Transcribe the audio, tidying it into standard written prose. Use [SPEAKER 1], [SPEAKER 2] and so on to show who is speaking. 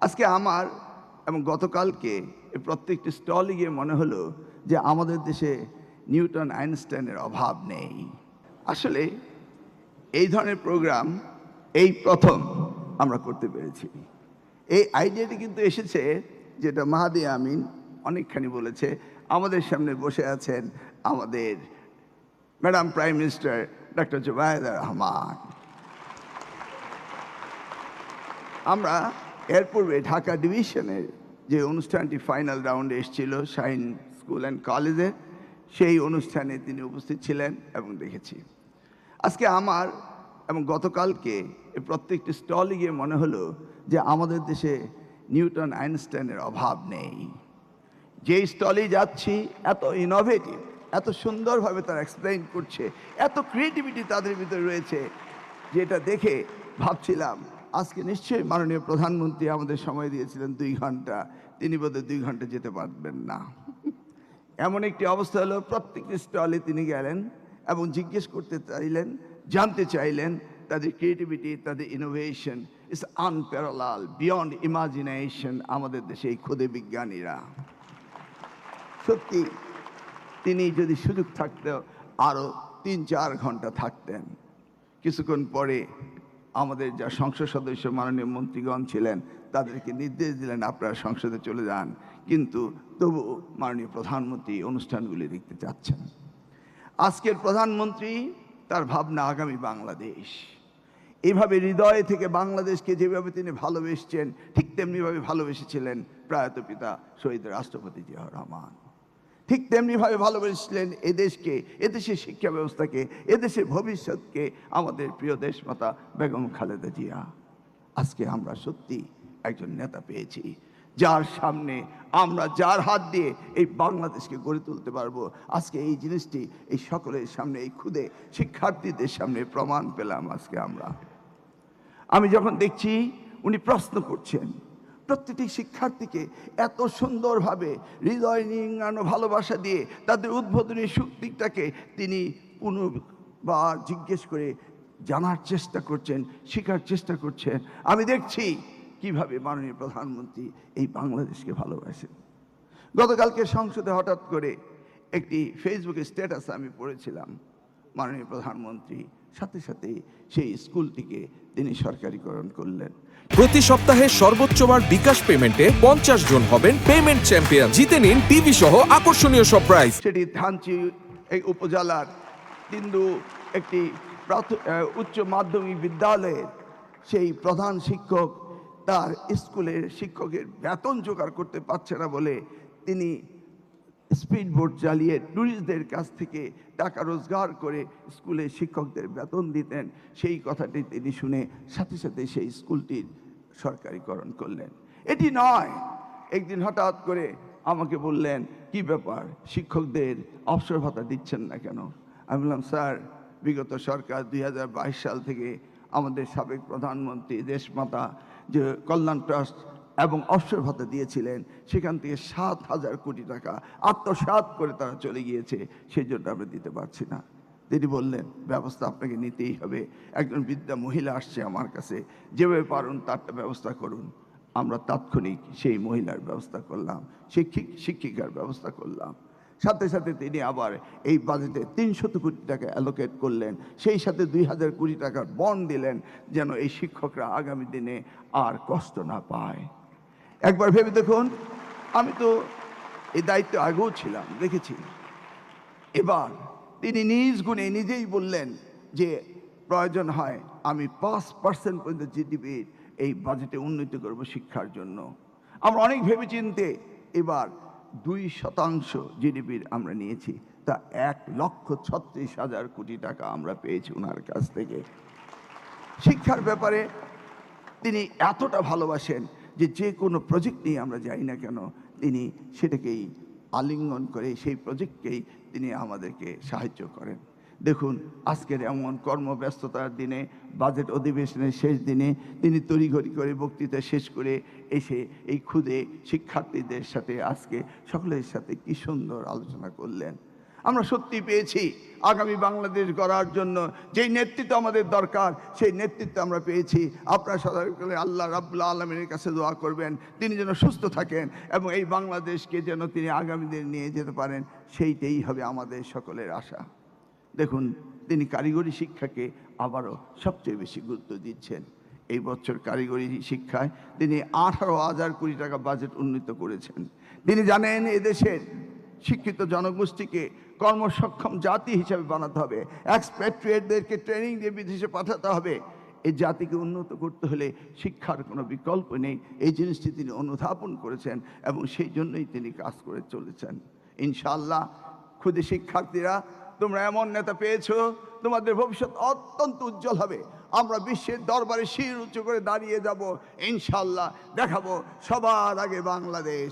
[SPEAKER 1] আজকে আমার এবং গতকালকে এই প্রত্যেকটি স্টলে গিয়ে মনে হলো যে আমাদের দেশে নিউটন আইনস্টাইনের অভাব নেই। আসলে এই ধরনের প্রোগ্রাম এই প্রথম আমরা করতে পেরেছি। এই আইডিয়াটি কিন্তু এসেছে, যেটা মাহাদি আমিন অনেকখানি বলেছে। আমাদের সামনে বসে আছেন আমাদের madam prime minister doctor Zubaida Rahman. আমরা এর পূর্বে ঢাকা ডিভিশনের যে অনুষ্ঠানটি ফাইনাল রাউন্ডে এসেছিল শাহিন স্কুল অ্যান্ড কলেজে, সেই অনুষ্ঠানে তিনি উপস্থিত ছিলেন এবং দেখেছি। আজকে আমার এবং গতকালকে এই প্রত্যেকটি স্টলে গিয়ে মনে হলো যে আমাদের দেশে নিউটন আইনস্টাইনের অভাব নেই। যেই স্টলেই যাচ্ছি এত ইনোভেটিভ, এত সুন্দরভাবে তারা এক্সপ্লেইন করছে, এত ক্রিয়েটিভিটি তাদের ভিতরে রয়েছে, যেটা দেখে ভাবছিলাম আজকে নিশ্চয়ই মাননীয় প্রধানমন্ত্রী আমাদের সময় দিয়েছিলেন 2 ঘন্টা, তিনি বোধহয় 2 ঘন্টা যেতে পারবেন না। এমন একটি অবস্থা হলো, প্রত্যেকটি স্টলে তিনি গেলেন এবং জিজ্ঞেস করতে চাইলেন, জানতে চাইলেন তাদের ক্রিয়েটিভিটি, তাদের innovation is unparalleled, beyond imagination. আমাদের দেশে এই ক্ষুদে বিজ্ঞানীরা সত্যি, তিনি যদি সুযোগ থাকতো আরও 3-4 ঘন্টা থাকতেন। কিছুক্ষণ পরে আমাদের যা সংসদ সদস্য মাননীয় মন্ত্রীগণ ছিলেন তাদেরকে নির্দেশ দিলেন আপনারা সংসদে চলে যান, কিন্তু তবু মাননীয় প্রধানমন্ত্রী অনুষ্ঠানগুলি দেখতে চাচ্ছেন। আজকের প্রধানমন্ত্রী, তার ভাবনা আগামী বাংলাদেশ। এইভাবে হৃদয় থেকে বাংলাদেশকে যেভাবে তিনি ভালোবেসেছেন, ঠিক তেমনিভাবে ভালোবেসেছিলেন প্রয়াত পিতা শহীদ রাষ্ট্রপতি জিয়াউর রহমান। ঠিক তেমনিভাবে ভালোবেসেছিলেন এদেশকে, এদেশের শিক্ষা ব্যবস্থাকে, এদেশের ভবিষ্যৎকে আমাদের প্রিয় দেশমাতা বেগম খালেদা জিয়া। আজকে আমরা সত্যি একজন নেতা পেয়েছি, যার সামনে আমরা যার হাত দিয়ে এই বাংলাদেশকে গড়ে তুলতে পারবো। আজকে এই জিনিসটি এই সকলের সামনে, এই ক্ষুদে শিক্ষার্থীদের সামনে প্রমাণ পেলাম আজকে আমরা। আমি যখন দেখছি উনি প্রশ্ন করছেন, প্রত্যেকটি শিক্ষার্থীকে এত সুন্দরভাবে হৃদয় নিংড়ানো ভালোবাসা দিয়ে তাদের উদ্বোধনী শক্তিটাকে তিনি পুনর্বার জিজ্ঞেস করে জানার চেষ্টা করছেন, শেখার চেষ্টা করছেন। আমি দেখছি কিভাবে মাননীয় প্রধানমন্ত্রী এই বাংলাদেশকে ভালোবাসেন। গতকালকে সংসদে হঠাৎ করে একটি ফেসবুকে স্ট্যাটাস আমি পড়েছিলাম, মাননীয় প্রধানমন্ত্রী সাথে সাথেই সেই স্কুলটিকে তিনি সরকারিকরণ করলেন।
[SPEAKER 2] প্রতি সপ্তাহে সর্বোচ্চবার বিকাশ পেমেন্টে 50 জন হবেন পেমেন্ট চ্যাম্পিয়ন। জিতে নিন টিভি সহ আকর্ষণীয় সব প্রাইজ।
[SPEAKER 1] সেটি ধানচি এই উপজেলার তিন্দু একটি উচ্চ মাধ্যমিক বিদ্যালয়ের সেই প্রধান শিক্ষক তার স্কুলের শিক্ষকের বেতন জোগাড় করতে পারছে না বলে তিনি স্পিড বোট চালিয়ে ট্যুরিস্টদের কাছ থেকে টাকা রোজগার করে স্কুলের শিক্ষকদের বেতন দিতেন। সেই কথাটি তিনি শুনে সাথে সাথে সেই স্কুলটির সরকারিকরণ করলেন। এটি নয়, একদিন হঠাৎ করে আমাকে বললেন, কি ব্যাপার, শিক্ষকদের অবসর ভাতা দিচ্ছেন না কেন? আমি বললাম, স্যার, বিগত সরকার 2022 সাল থেকে আমাদের সাবেক প্রধানমন্ত্রী দেশমাতা যে কল্যাণ ট্রাস্ট এবং অবসর ভাতা দিয়েছিলেন, সেখান থেকে 7,000 কোটি টাকা আত্মসাৎ করে তারা চলে গিয়েছে, সেই জন্য আমরা দিতে পারছি না। তিনি বললেন, ব্যবস্থা আপনাকে নিতেই হবে। একজন বৃদ্ধা মহিলা আসছে আমার কাছে, যেভাবে পারুন তারটা ব্যবস্থা করুন। আমরা তাৎক্ষণিক সেই মহিলার ব্যবস্থা করলাম, শিক্ষিকার ব্যবস্থা করলাম। সাথে সাথে তিনি আবার এই বাজেটে 300 কোটি টাকা অ্যালোকেট করলেন, সেই সাথে 2000 কোটি টাকার বন্ড দিলেন, যেন এই শিক্ষকরা আগামী দিনে আর কষ্ট না পায়। একবার ভেবে দেখুন, আমি তো এই দায়িত্ব আগেও ছিলাম, দেখেছি। এবার তিনি নিজ গুণে নিজেই বললেন যে প্রয়োজন হয় আমি 5% পর্যন্ত জিডিপির এই বাজেটে উন্নতি করব শিক্ষার জন্য। আমরা অনেক ভেবেচিন্তে এবার 2% জিডিপির আমরা নিয়েছি, তা 1,36,000 কোটি টাকা আমরা পেয়েছি ওনার কাছ থেকে। শিক্ষার ব্যাপারে তিনি এতটা ভালোবাসেন যে যে কোনো প্রজেক্ট নিয়ে আমরা যাই না কেন, তিনি সেটাকেই আলিঙ্গন করে সেই প্রজেক্টকেই তিনি আমাদেরকে সাহায্য করেন। দেখুন, আজকের এমন কর্মব্যস্ততার দিনে, বাজেট অধিবেশনের শেষ দিনে তিনি তড়িঘড়ি করে বক্তৃতা শেষ করে এসে এই ক্ষুদে শিক্ষার্থীদের সাথে আজকে সকলের সাথে কি সুন্দর আলোচনা করলেন। আমরা সত্যি পেয়েছি। আগামী বাংলাদেশ গড়ার জন্য যেই নেতৃত্ব আমাদের দরকার সেই নেতৃত্ব আমরা পেয়েছি। আপনারা সকলে আল্লাহ রাব্বুল আলামিনের কাছে দোয়া করবেন তিনি যেন সুস্থ থাকেন এবং এই বাংলাদেশকে যেন তিনি আগামী দিনে নিয়ে যেতে পারেন, সেইটাই হবে আমাদের সকলের আশা। দেখুন, তিনি কারিগরি শিক্ষাকে আবারও সবচেয়ে বেশি গুরুত্ব দিচ্ছেন। এই বছর কারিগরি শিক্ষায় তিনি 18,000 কোটি টাকা বাজেট উন্নীত করেছেন। তিনি জানেন এদেশের শিক্ষিত জনগোষ্ঠীকে কর্মসক্ষম জাতি হিসেবে বানাতে হবে, এক্সপ্যাট্রিয়েটদেরকে ট্রেনিং দিয়ে বিদেশে পাঠাতে হবে। এই জাতিকে উন্নত করতে হলে শিক্ষার কোনো বিকল্প নেই, এই জিনিসটি তিনি অনুধাবন করেছেন এবং সেই জন্যই তিনি কাজ করে চলেছেন। ইনশাআল্লাহ খুদে শিক্ষার্থীরা, তোমরা এমন নেতা পেয়েছো, তোমাদের ভবিষ্যৎ অত্যন্ত উজ্জ্বল হবে। আমরা বিশ্বের দরবারে শির উঁচু করে দাঁড়িয়ে যাব, ইনশাআল্লাহ দেখাবো সবার আগে বাংলাদেশ।